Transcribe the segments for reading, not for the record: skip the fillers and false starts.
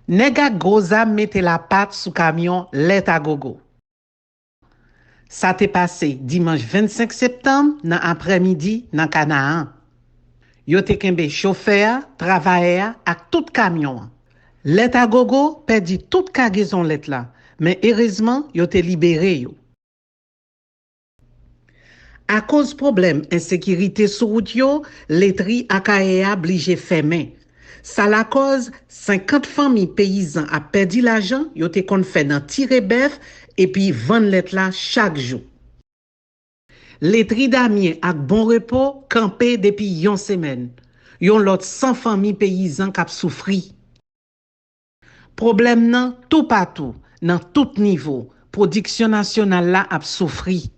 Nèg ak gros âme mette la patte sous camion let à gogo. Ça t'est passé dimanche 25 septembre dans après-midi dans Canaan. Yo te kembe chauffeur, travailleur ak tout camion. Let à gogo perdi toute cargaison let là, mais heureusement yo te libéré yo. À cause problème insécurité sur route yo, letri akaye obligé fermer. Ça la cause 50 familles paysans a perdu l'argent, yo te kon fait dans tirer bœuf et puis vendre let là chaque jour. Letri damien ak bon repos campé depuis yon semaine. Yon lot 100 familles paysans k'ap souffri. Problème nan tout partout, dans tout niveau, production nationale la ap souffri.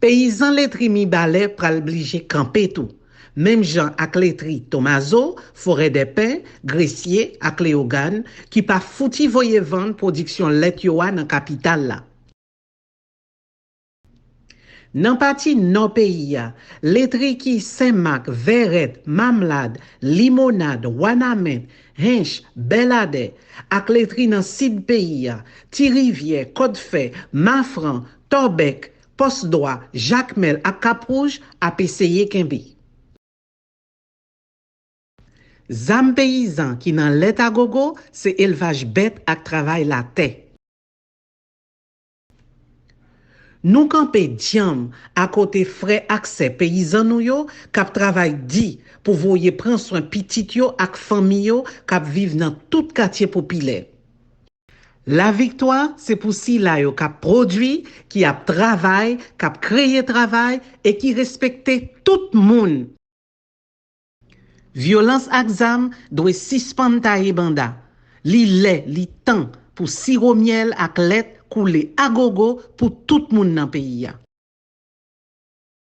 Paysan letri mi balè pral obligé camper tout. Même Jean ak letri Tomazo, Forêt des Pins, Gressier ak Léogane, qui pa fouti voye vendre production let yo dans capitale la. Nan pati non pays ya, letri ki Saint-Marc, Verret, Mamlade, Limonade, Wanamen, Hinch, Belade, ak letri nan sud pays ya, Ti-Rivière, Côte-Fer, Mafran, Torbec, Poste-Droit, Jacmel ak Cap-Rouge ap eseye kembe. Zam paysan qui nan let à gogo, c'est élevage bête ak travail la terre. Nous campé diam à côté frais accès paysan nou yo k'ap travail di pour voyer prendre soin petit yo ak famille yo k'ap vive dans tout quartier populaire. La victoire, c'est pour si la yo k'ap produit, qui ap travail, k'ap créé travail et qui respecte tout monde. Violence ak zam doit suspendre taille banda. Li temps pour sirop miel ak let couler à gogo pour tout monde dans pays ya.